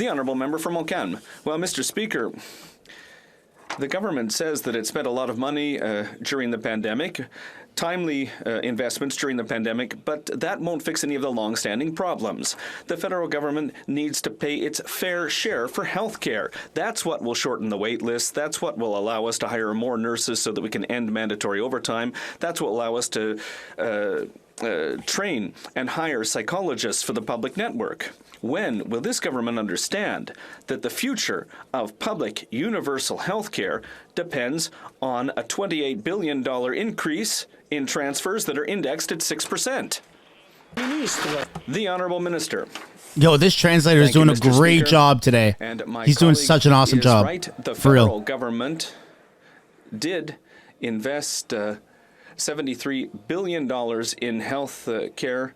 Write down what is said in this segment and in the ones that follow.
The Honourable Member from Ocam. Well, Mr. Speaker, the government says that it spent a lot of money during the pandemic, timely investments during the pandemic, but that won't fix any of the long-standing problems. The federal government needs to pay its fair share for health care. That's what will shorten the wait list. That's what will allow us to hire more nurses so that we can end mandatory overtime. That's what will allow us to train and hire psychologists for the public network. When will this government understand that the future of public universal health care depends on a $28 billion increase in transfers that are indexed at 6%? The Honourable Minister. Yo, this translator is doing a great job today. He's doing such an awesome job. Right. The For real. federal government did invest $73 billion in health care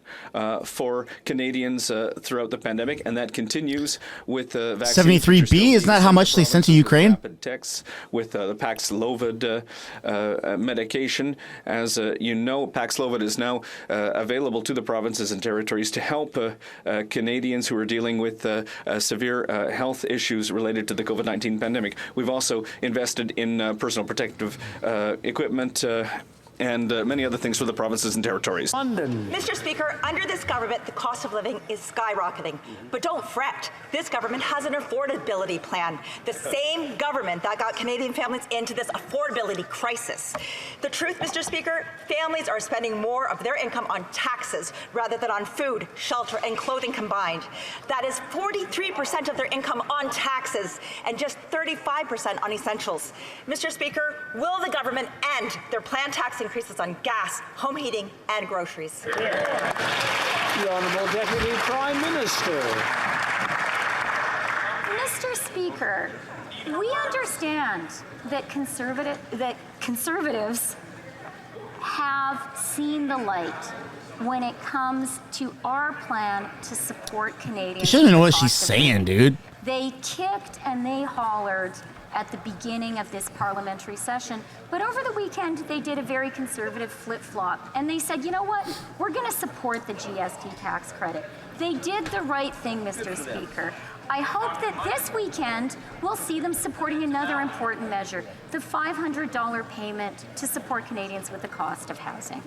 for Canadians throughout the pandemic, and that continues with vaccines. 73B, isn't that how much they sent to Ukraine? Rapid texts with the Paxlovid medication. As you know, Paxlovid is now available to the provinces and territories to help Canadians who are dealing with severe health issues related to the COVID-19 pandemic. We've also invested in personal protective equipment and many other things for the provinces and territories. London. Mr. Speaker, under this government, the cost of living is skyrocketing. But don't fret. This government has an affordability plan. The same government that got Canadian families into this affordability crisis. The truth, Mr. Speaker, families are spending more of their income on taxes rather than on food, shelter, and clothing combined. That is 43% of their income on taxes and just 35% on essentials. Mr. Speaker, will the government end their planned tax increases on gas, home heating, and groceries? The Honourable Deputy Prime Minister. Mr. Speaker, we understand that conservatives have seen the light when it comes to our plan to support Canadians. She doesn't know what she's saying, dude. They kicked and they hollered at the beginning of this parliamentary session. But over the weekend, they did a very conservative flip-flop. And they said, you know what? We're going to support the GST tax credit. They did the right thing, Mr. Speaker. I hope that this weekend we'll see them supporting another important measure, the $500 payment to support Canadians with the cost of housing.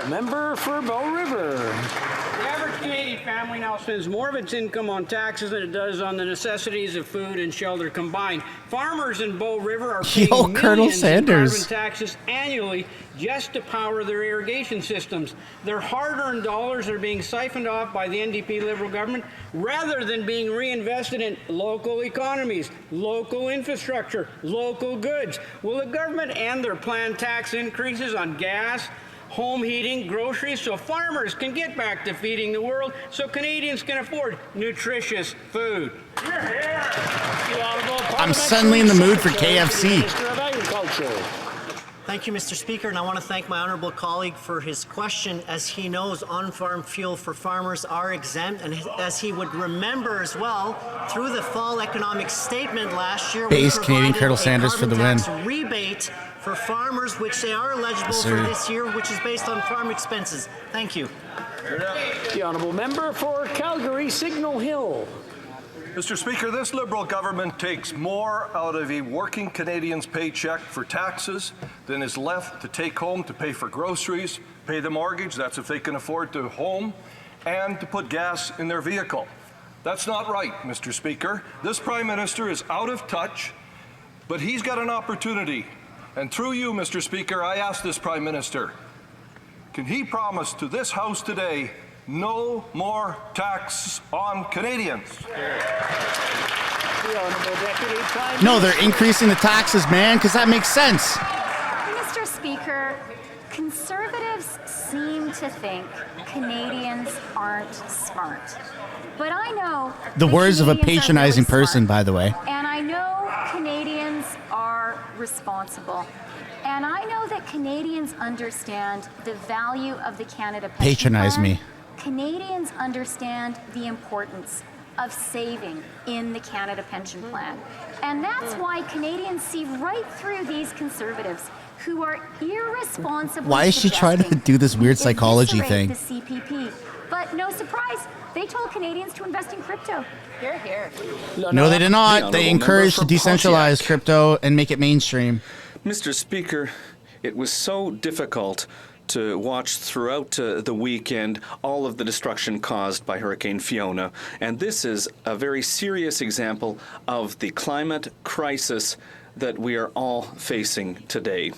Member for Bow River. The average Canadian family now spends more of its income on taxes than it does on the necessities of food and shelter combined. Farmers in Bow River are paying millions in carbon taxes annually just to power their irrigation systems. Their hard-earned dollars are being siphoned off by the NDP Liberal government rather than being reinvested in local economies, local infrastructure, local goods. Will the government end their planned tax increases on gas, home heating, groceries, so farmers can get back to feeding the world, so Canadians can afford nutritious food? I'm suddenly in the mood for KFC. Minister of Agriculture. Thank you, Mr. Speaker, and I want to thank my honourable colleague for his question. As he knows, on-farm fuel for farmers are exempt, and as he would remember as well, through the fall economic statement last year, we Canadian Colonel Sanders for the win. Rebate for farmers, which they are eligible for this year, which is based on farm expenses. Thank you. The Honourable Member for Calgary Signal Hill. Mr. Speaker, this Liberal government takes more out of a working Canadian's paycheck for taxes than is left to take home to pay for groceries, pay the mortgage, that's if they can afford to home, and to put gas in their vehicle. That's not right, Mr. Speaker. This Prime Minister is out of touch, but he's got an opportunity. And through you, Mr. Speaker, I ask this Prime Minister, can he promise to this House today no more tax on Canadians? No, they're increasing the taxes, man, because that makes sense. Mr. Speaker, conservatives seem to think Canadians aren't smart. But I know the words of a patronizing person, by the way. And I know Canadians are responsible. And I know that Canadians understand the value of the Canada pension Patronize plan. me. Canadians understand the importance of saving in the Canada pension plan. And that's why Canadians see right through these conservatives who are irresponsible. Why is she trying to do this weird psychology thing? The CPP. But what? No surprise. They told Canadians to invest in crypto. Hear, hear. No, they did not. They encouraged to decentralize crypto and make it mainstream. Mr. Speaker, it was so difficult to watch throughout the weekend all of the destruction caused by Hurricane Fiona. And this is a very serious example of the climate crisis that we are all facing today,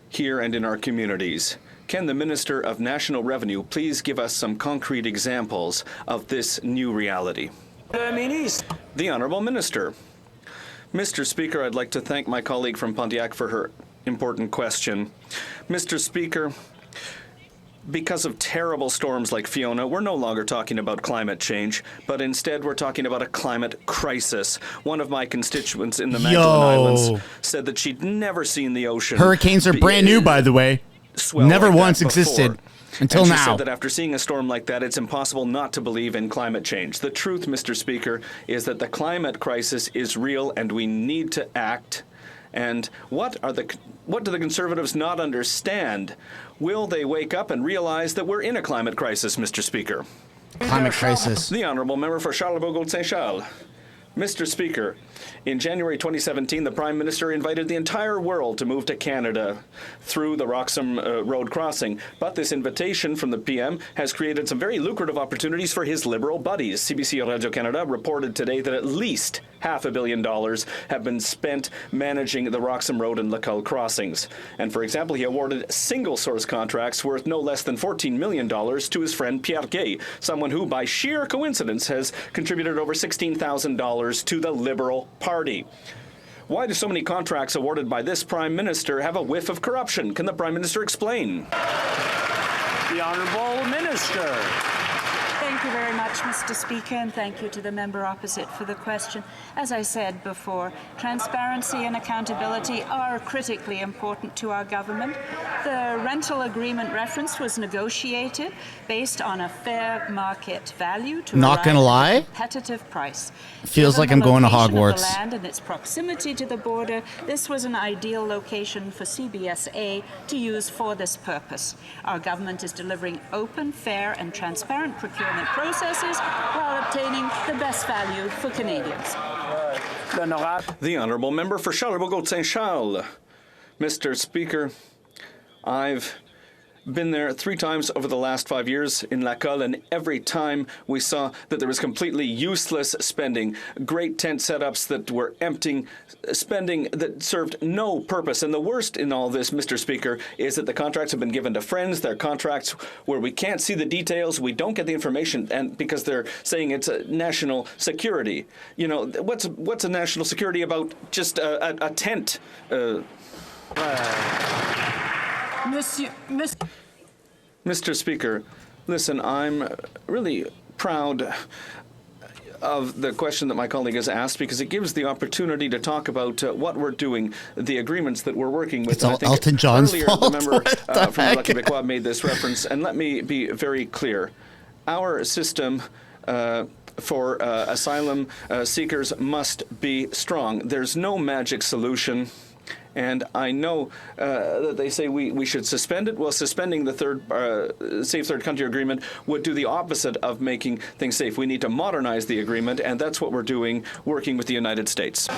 here and in our communities. Can the Minister of National Revenue please give us some concrete examples of this new reality? The Honourable Minister. Mr. Speaker, I'd like to thank my colleague from Pontiac for her important question. Mr. Speaker, because of terrible storms like Fiona, we're no longer talking about climate change, but instead we're talking about a climate crisis. One of my constituents in the Magdalen Islands said that she'd never seen the ocean. Hurricanes are brand new, by the way. Never like once existed until and she now. said that after seeing a storm like that, it's impossible not to believe in climate change. The truth, Mr. Speaker, is that the climate crisis is real and we need to act. And what do the Conservatives not understand? Will they wake up and realize that we're in a climate crisis, Mr. Speaker? Climate crisis. The Honourable Member for Charlebourg-Saint-Charles. Mr. Speaker, in January 2017, the Prime Minister invited the entire world to move to Canada through the Roxham Road crossing. But this invitation from the PM has created some very lucrative opportunities for his Liberal buddies. CBC Radio Canada reported today that at least $500 million have been spent managing the Roxham Road and Lacull crossings. And for example, he awarded single-source contracts worth no less than $14 million to his friend Pierre Gay, someone who, by sheer coincidence, has contributed over $16,000 to the Liberal Party. Why do so many contracts awarded by this Prime Minister have a whiff of corruption? Can the Prime Minister explain? The Honourable Minister. Thank you very much, Mr. Speaker, and thank you to the member opposite for the question. As I said before, transparency and accountability are critically important to our government. The rental agreement reference was negotiated based on a fair market value to Not gonna lie, a competitive price. Feels Given like I'm the going to location of Hogwarts. the land and its proximity to the border, this was an ideal location for CBSA to use for this purpose. Our government is delivering open, fair, and transparent procurement processes while obtaining the best value for Canadians. The Honourable Member for Charlebourg-Saint-Charles. Mr. Speaker, I've been there 3 times over the last 5 years in Lacull, and every time we saw that there was completely useless spending, great tent setups that were emptying, spending that served no purpose. And the worst in all this, Mr. Speaker, is that the contracts have been given to friends. They're contracts where we can't see the details, we don't get the information, and because they're saying it's a national security. You know, what's a national security about just a tent? Mr. Speaker, listen, I'm really proud of the question that my colleague has asked because it gives the opportunity to talk about what we're doing, the agreements that we're working with. It's all Elton John's fault. The member from Le Québécois made this reference, and let me be very clear. Our system for asylum seekers must be strong. There's no magic solution. And I know that they say we should suspend it. Well, suspending the Safe Third Country Agreement would do the opposite of making things safe. We need to modernize the agreement, and that's what we're doing, working with the United States.